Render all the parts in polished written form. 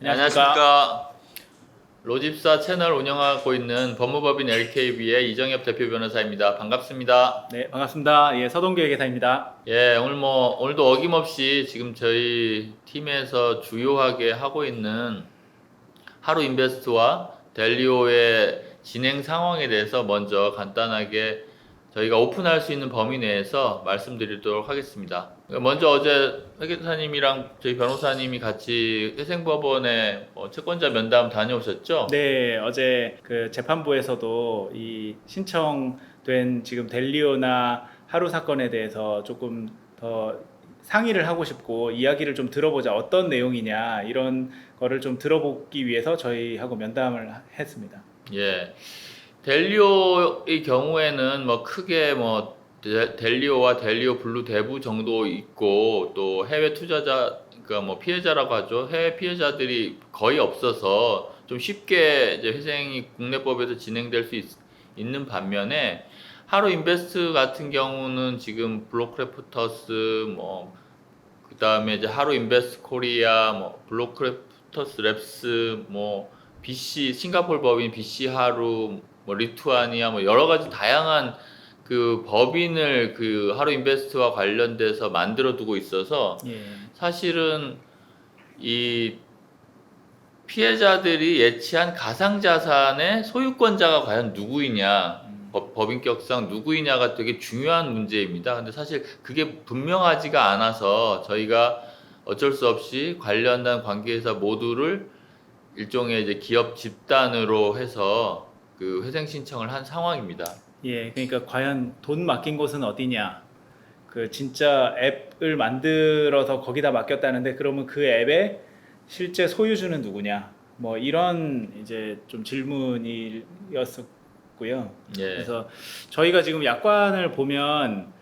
안녕하십니까. 로집사 채널 운영하고 있는 법무법인 LKB의 이정엽 대표 변호사입니다. 반갑습니다. 네, 반갑습니다. 예, 서동규 회계사입니다. 예, 오늘도 어김없이 지금 저희 팀에서 주요하게 하고 있는 하루 인베스트와 델리오의 진행 상황에 대해서 먼저 간단하게 저희가 오픈할 수 있는 범위 내에서 말씀드리도록 하겠습니다. 먼저 어제 회계사님이랑 저희 변호사님이 같이 회생법원에 채권자 면담 다녀오셨죠? 네, 어제 그 재판부에서도 이 신청된 지금 델리오나 하루 사건에 대해서 조금 더 상의를 하고 싶고 이야기를 좀 들어보자. 어떤 내용이냐 이런 거를 좀 들어보기 위해서 저희하고 면담을 했습니다. 예. 델리오의 경우에는 크게 델리오와 델리오 블루 대부 정도 있고, 또 해외 투자자, 그러니까 피해자라고 하죠. 해외 피해자들이 거의 없어서 좀 쉽게 이제 회생이 국내법에서 진행될 수 있는 반면에, 하루 인베스트 같은 경우는 지금 블록크래프터스, 그 다음에 이제 하루 인베스트 코리아, 블록크래프터스 랩스, BC, 싱가포르 법인 BC 하루, 리투아니아, 여러 가지 다양한 그 법인을 그 하루 인베스트와 관련돼서 만들어 두고 있어서, 예, 사실은 이 피해자들이 예치한 가상자산의 소유권자가 과연 누구이냐, 법인격상 누구이냐가 되게 중요한 문제입니다. 근데 사실 그게 분명하지가 않아서 저희가 어쩔 수 없이 관련된 관계회사 모두를 일종의 이제 기업 집단으로 해서 그 회생 신청을 한 상황입니다. 예, 그러니까 과연 돈 맡긴 곳은 어디냐? 그 진짜 앱을 만들어서 거기다 맡겼다는데 그러면 그 앱의 실제 소유주는 누구냐? 뭐 이런 이제 좀 질문이었었고요. 예, 그래서 저희가 지금 약관을 보면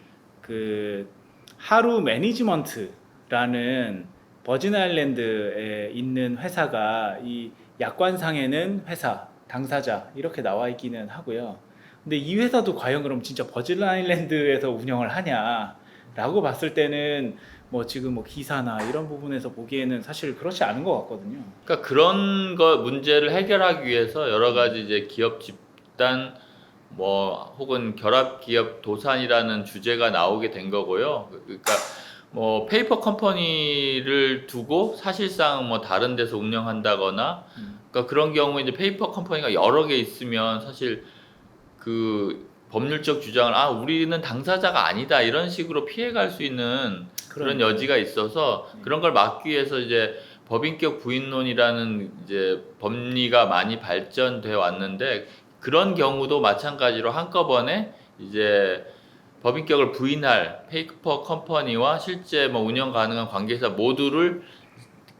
그 하루 매니지먼트라는 버진 아일랜드에 있는 회사가 이 약관상에는 회사, 당사자 이렇게 나와 있기는 하고요. 근데 이 회사도 과연 그럼 진짜 버진 아일랜드에서 운영을 하냐라고 봤을 때는 뭐 지금 뭐 기사나 이런 부분에서 보기에는 사실 그렇지 않은 것 같거든요. 그러니까 그런 거 문제를 해결하기 위해서 여러 가지 이제 기업 집단 혹은 결합 기업 도산이라는 주제가 나오게 된 거고요. 그러니까 페이퍼 컴퍼니를 두고 사실상 다른 데서 운영한다거나, 그러니까 그런 경우에 이제 페이퍼 컴퍼니가 여러 개 있으면 사실 그 법률적 주장을 우리는 당사자가 아니다 이런 식으로 피해갈 수 있는 그런 그러니까요. 여지가 있어서, 그런 걸 막기 위해서 이제 법인격 부인론이라는 이제 법리가 많이 발전돼 왔는데, 그런 경우도 마찬가지로 한꺼번에 이제 법인격을 부인할 페이퍼 컴퍼니와 실제 운영 가능한 관계자 모두를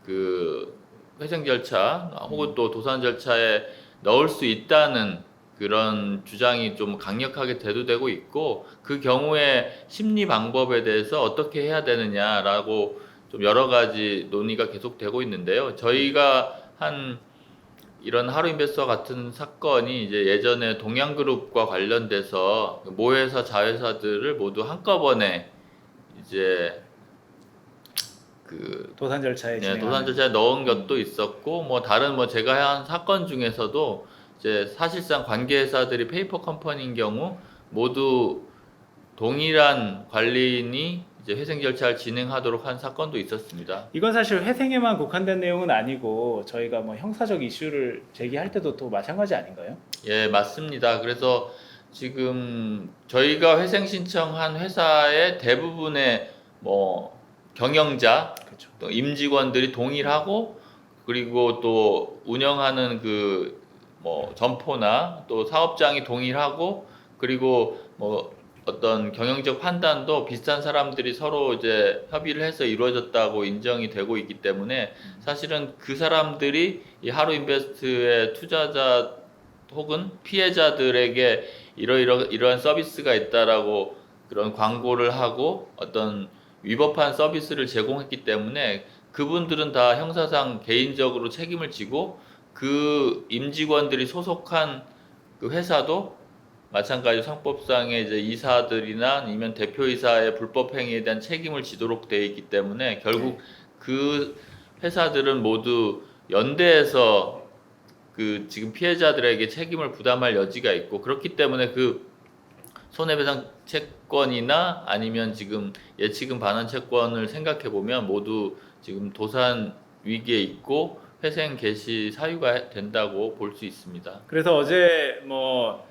그 회생 절차 혹은 또 도산 절차에 넣을 수 있다는 그런 주장이 좀 강력하게 대두되고 있고, 그 경우에 심리 방법에 대해서 어떻게 해야 되느냐라고 좀 여러 가지 논의가 계속되고 있는데요. 저희가 한 이런 하루 인베스트와 같은 사건이 이제 예전에 동양그룹과 관련돼서 모회사 자회사들을 모두 한꺼번에 이제 그 도산 절차에 도산 진행하는. 절차에 넣은 것도 있었고, 다른 제가 한 사건 중에서도 이제 사실상 관계회사들이 페이퍼 컴퍼니인 경우 모두 동일한 관리인이 이제 회생 절차를 진행하도록 한 사건도 있었습니다. 이건 사실 회생에만 국한된 내용은 아니고 저희가 뭐 형사적 이슈를 제기할 때도 또 마찬가지 아닌가요? 예, 맞습니다. 그래서 지금 저희가 회생 신청한 회사의 대부분의 경영자, 그렇죠. 또 임직원들이 동일하고, 그리고 또 운영하는 그 점포나 또 사업장이 동일하고, 그리고 어떤 경영적 판단도 비슷한 사람들이 서로 이제 협의를 해서 이루어졌다고 인정이 되고 있기 때문에, 사실은 그 사람들이 이 하루 인베스트의 투자자 혹은 피해자들에게 이러한 서비스가 있다라고 그런 광고를 하고 어떤 위법한 서비스를 제공했기 때문에, 그분들은 다 형사상 개인적으로 책임을 지고, 그 임직원들이 소속한 그 회사도 마찬가지로 상법상의 이제 이사들이나 아니면 대표이사의 불법 행위에 대한 책임을 지도록 되어 있기 때문에, 결국 그 회사들은 모두 연대해서 그 지금 피해자들에게 책임을 부담할 여지가 있고 그렇기 때문에 그 손해배상 채권이나 아니면 지금 예치금 반환 채권을 생각해 보면 모두 지금 도산 위기에 있고 회생 개시 사유가 된다고 볼 수 있습니다. 그래서 어제 뭐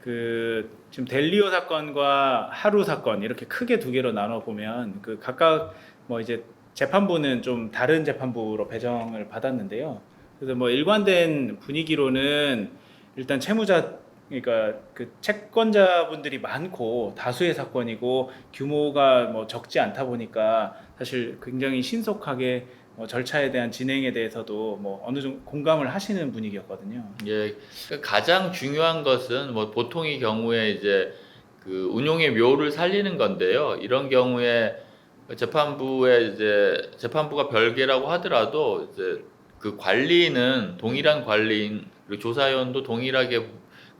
그 지금 델리오 사건과 하루 사건 이렇게 크게 두 개로 나눠 보면 그 각각 뭐 이제 재판부는 좀 다른 재판부로 배정을 받았는데요. 그래서 뭐 일관된 분위기로는 일단 채무자 그러니까 그 채권자분들이 많고 다수의 사건이고 규모가 뭐 적지 않다 보니까 사실 굉장히 신속하게 절차에 대한 진행에 대해서도 뭐 어느 정도 공감을 하시는 분위기였거든요. 예, 가장 중요한 것은 뭐 보통의 경우에 이제 그 운용의 묘를 살리는 건데요. 이런 경우에 재판부가 별개라고 하더라도 이제 그 관리인은 동일한 관리인 그리고 조사위원도 동일하게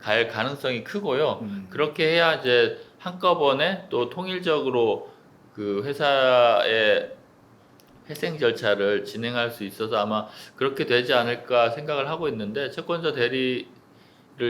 갈 가능성이 크고요. 그렇게 해야 이제 한꺼번에 또 통일적으로 그 회사의 회생 절차를 진행할 수 있어서 아마 그렇게 되지 않을까 생각을 하고 있는데 채권자 대리를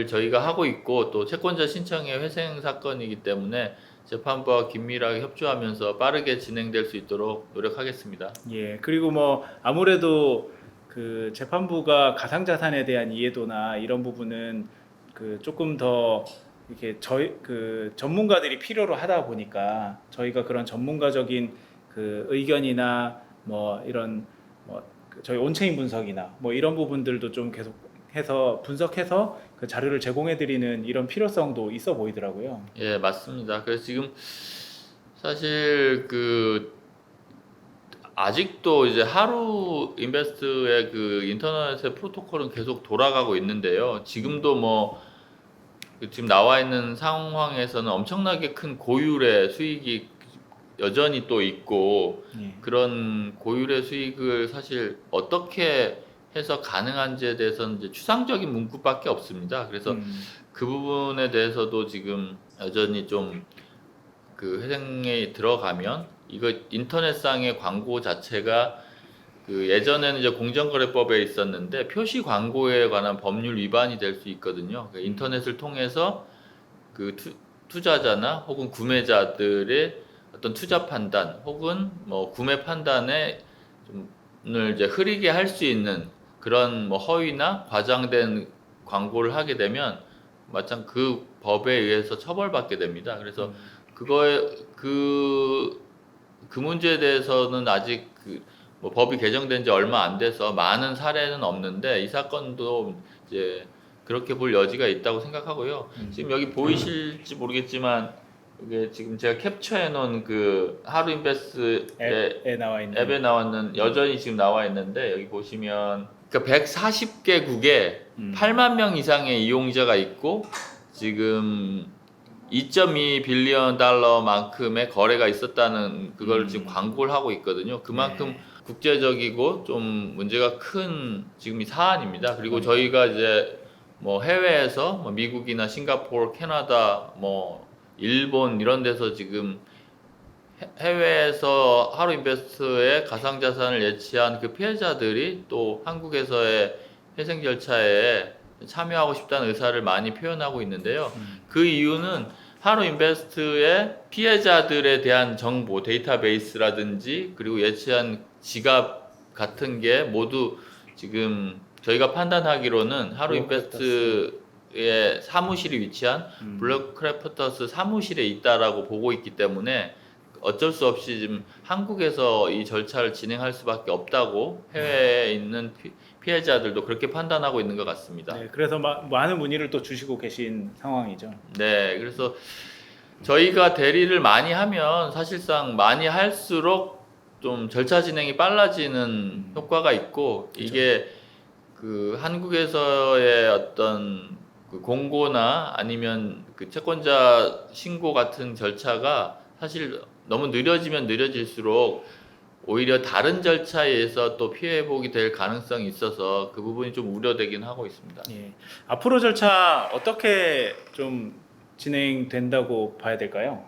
저희가 하고 있고 또 채권자 신청의 회생 사건이기 때문에 재판부와 긴밀하게 협조하면서 빠르게 진행될 수 있도록 노력하겠습니다. 예, 그리고 뭐 아무래도 그 재판부가 가상자산에 대한 이해도나 이런 부분은 그 조금 더 이렇게 저희 그 전문가들이 필요로 하다 보니까 저희가 그런 전문가적인 그 의견이나 뭐 이런 뭐그 저희 온체인 분석이나 뭐 이런 부분들도 좀 계속 해서 분석해서 그 자료를 제공해 드리는 이런 필요성도 있어 보이더라고요. 예, 맞습니다. 그래서 지금 사실 그 아직도 이제 하루 인베스트의 그 인터넷의 프로토콜은 계속 돌아가고 있는데요. 지금도 뭐 그 지금 나와 있는 상황에서는 엄청나게 큰 고율의 수익이 여전히 또 있고 예. 그런 고율의 수익을 사실 어떻게 해서 가능한지에 대해서는 이제 추상적인 문구밖에 없습니다. 그래서 그 부분에 대해서도 지금 여전히 좀 그 회생에 들어가면 이거 인터넷상의 광고 자체가 그 예전에는 이제 공정거래법에 있었는데 표시 광고에 관한 법률 위반이 될 수 있거든요. 그러니까 인터넷을 통해서 그 투자자나 혹은 구매자들의 어떤 투자 판단 혹은 뭐 구매 판단에 좀을 이제 흐리게 할 수 있는 그런 뭐 허위나 과장된 광고를 하게 되면 마찬 그 법에 의해서 처벌받게 됩니다. 그래서 그거에 그 문제에 대해서는 아직 그 뭐 법이 개정된 지 얼마 안 돼서 많은 사례는 없는데 이 사건도 이제 그렇게 볼 여지가 있다고 생각하고요. 지금 여기 보이실지 모르겠지만 이게 지금 제가 캡처해 놓은 그 하루 인베스트의 앱에 나와 있는 앱에 나왔는 여전히 지금 나와 있는데 여기 보시면 그러니까 140개국에 8만 명 이상의 이용자가 있고 지금 2.2 빌리언 달러만큼의 거래가 있었다는 그걸 지금 광고를 하고 있거든요. 그만큼 네. 국제적이고 좀 문제가 큰 지금 이 사안입니다. 그리고 저희가 이제 뭐 해외에서 뭐 미국이나 싱가포르, 캐나다, 뭐 일본 이런 데서 지금 해외에서 하루 인베스트의 가상자산을 예치한 그 피해자들이 또 한국에서의 회생 절차에 참여하고 싶다는 의사를 많이 표현하고 있는데요. 그 이유는 하루 인베스트의 피해자들에 대한 정보, 데이터베이스라든지 그리고 예치한 지갑 같은 게 모두 지금 저희가 판단하기로는 하루 인베스트의 사무실이 위치한 블랙크래프터스 사무실에 있다라고 보고 있기 때문에 어쩔 수 없이 지금 한국에서 이 절차를 진행할 수밖에 없다고 해외에 있는 피해자들도 그렇게 판단하고 있는 것 같습니다. 네, 그래서 많은 문의를 또 주시고 계신 상황이죠. 네, 그래서 저희가 대리를 많이 하면 사실상 많이 할수록 좀 절차 진행이 빨라지는 효과가 있고 이게 그 한국에서의 어떤 그 공고나 아니면 그 채권자 신고 같은 절차가 사실 너무 느려지면 느려질수록 오히려 다른 절차에 의해서 또 피해 회복이 될 가능성이 있어서 그 부분이 좀 우려되긴 하고 있습니다. 예. 앞으로 절차 어떻게 좀 진행된다고 봐야 될까요?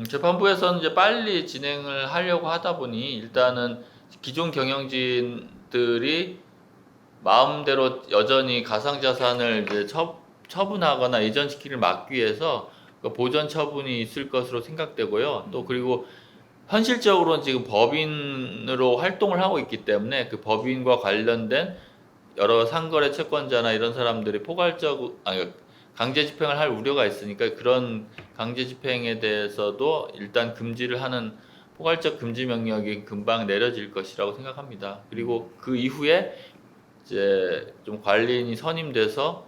재판부에서는 이제 빨리 진행을 하려고 하다 보니 일단은 기존 경영진 기업들이 마음대로 여전히 가상자산을 이제 처분하거나 이전시키를 막기 위해서 그 보전 처분이 있을 것으로 생각되고요. 또 그리고 현실적으로는 지금 법인으로 활동을 하고 있기 때문에 그 법인과 관련된 여러 상거래 채권자나 이런 사람들이 강제 집행을 할 우려가 있으니까 그런 강제 집행에 대해서도 일단 금지를 하는 포괄적 금지 명령이 금방 내려질 것이라고 생각합니다. 그리고 그 이후에 이제 좀 관리인이 선임돼서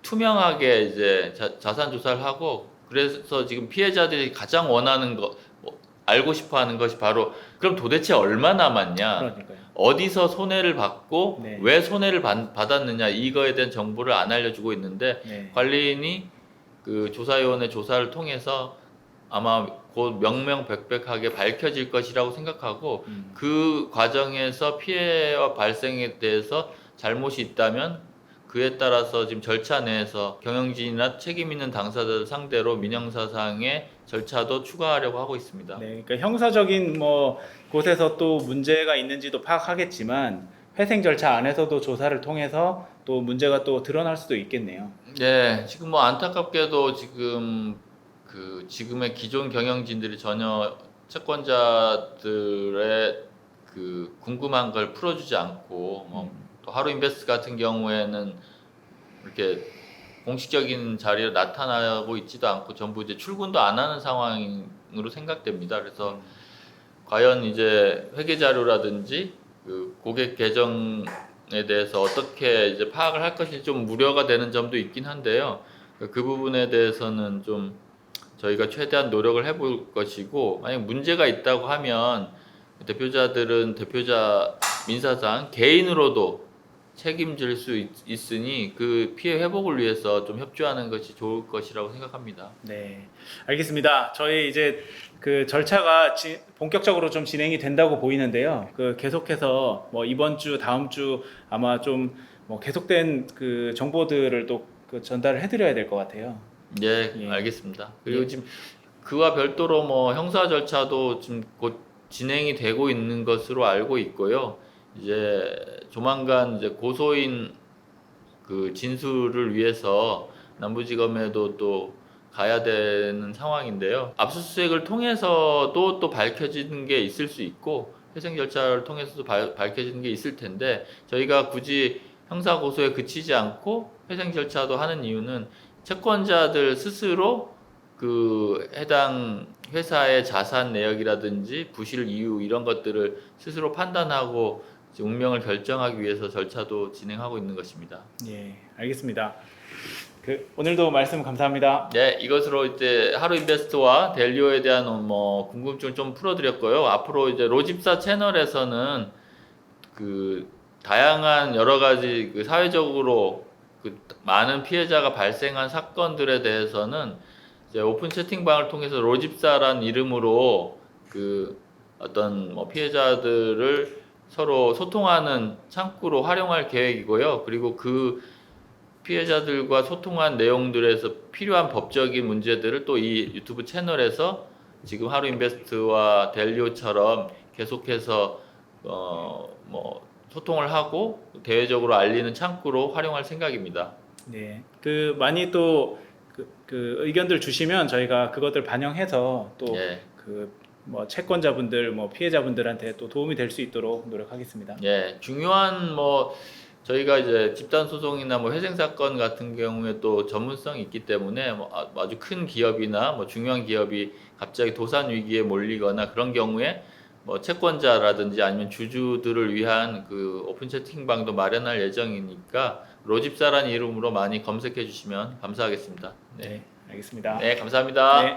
투명하게 이제 자산 조사를 하고, 그래서 지금 피해자들이 가장 원하는 거 알고 싶어 하는 것이 바로 그럼 도대체 얼마 남았냐, 그러니까요. 어디서 손해를 받고 네. 왜 손해를 받았느냐, 이거에 대한 정보를 안 알려주고 있는데 네. 관리인이 그 조사위원회 조사를 통해서 아마 곧 명명백백하게 밝혀질 것이라고 생각하고, 그 과정에서 피해와 발생에 대해서 잘못이 있다면 그에 따라서 지금 절차 내에서 경영진이나 책임 있는 당사자들 상대로 민형사상의 절차도 추가하려고 하고 있습니다. 네, 그러니까 형사적인 뭐 곳에서 또 문제가 있는지도 파악하겠지만 회생 절차 안에서도 조사를 통해서 또 문제가 또 드러날 수도 있겠네요. 네, 지금 뭐 안타깝게도 지금의 기존 경영진들이 전혀 채권자들의 그 궁금한 걸 풀어주지 않고, 또 하루인베스트 같은 경우에는 이렇게 공식적인 자리에 나타나고 있지도 않고 전부 이제 출근도 안 하는 상황으로 생각됩니다. 그래서 과연 이제 회계 자료라든지 그 고객 계정에 대해서 어떻게 이제 파악을 할 것인지 좀 우려가 되는 점도 있긴 한데요. 그 부분에 대해서는 좀 저희가 최대한 노력을 해볼 것이고, 만약 문제가 있다고 하면 대표자들은 대표자 민사상 개인으로도 책임질 수 있으니 그 피해 회복을 위해서 좀 협조하는 것이 좋을 것이라고 생각합니다. 네, 알겠습니다. 저희 이제 그 절차가 본격적으로 좀 진행이 된다고 보이는데요. 그 계속해서 뭐 이번 주, 다음 주 아마 좀 뭐 계속된 그 정보들을 또 그 전달을 해드려야 될 것 같아요. 예, 예. 알겠습니다. 그리고 예. 지금 그와 별도로 뭐 형사 절차도 지금 곧 진행이 되고 있는 것으로 알고 있고요. 이제 조만간 이제 고소인 그 진술을 위해서 남부지검에도 또 가야 되는 상황인데요. 압수수색을 통해서도 또 밝혀지는 게 있을 수 있고, 회생 절차를 통해서도 밝혀지는 게 있을 텐데, 저희가 굳이 형사 고소에 그치지 않고 회생 절차도 하는 이유는 채권자들 스스로 그 해당 회사의 자산 내역이라든지 부실 이유 이런 것들을 스스로 판단하고 운명을 결정하기 위해서 절차도 진행하고 있는 것입니다. 예, 알겠습니다. 그 오늘도 말씀 감사합니다. 네, 이것으로 이제 하루인베스트와 델리오에 대한 뭐 궁금증을 좀 풀어드렸고요. 앞으로 이제 로집사 채널에서는 그 다양한 여러 가지 그 사회적으로 그 많은 피해자가 발생한 사건들에 대해서는 이제 오픈 채팅방을 통해서 로집사란 이름으로 그 어떤 뭐 피해자들을 서로 소통하는 창구로 활용할 계획이고요. 그리고 그 피해자들과 소통한 내용들에서 필요한 법적인 문제들을 또 이 유튜브 채널에서 지금 하루인베스트와 델리오처럼 계속해서 뭐 소통을 하고 대외적으로 알리는 창구로 활용할 생각입니다. 네, 그 많이 또 그 의견들 주시면 저희가 그것들 반영해서 또 예. 그 뭐 채권자분들, 뭐 피해자분들한테 또 도움이 될 수 있도록 노력하겠습니다. 예, 중요한 뭐 저희가 이제 집단 소송이나 뭐 회생 사건 같은 경우에 또 전문성이 있기 때문에 뭐 아주 큰 기업이나 뭐 중요한 기업이 갑자기 도산 위기에 몰리거나 그런 경우에 뭐 채권자라든지 아니면 주주들을 위한 그 오픈 채팅방도 마련할 예정이니까 로집사라는 이름으로 많이 검색해 주시면 감사하겠습니다. 네, 알겠습니다. 네, 감사합니다. 네.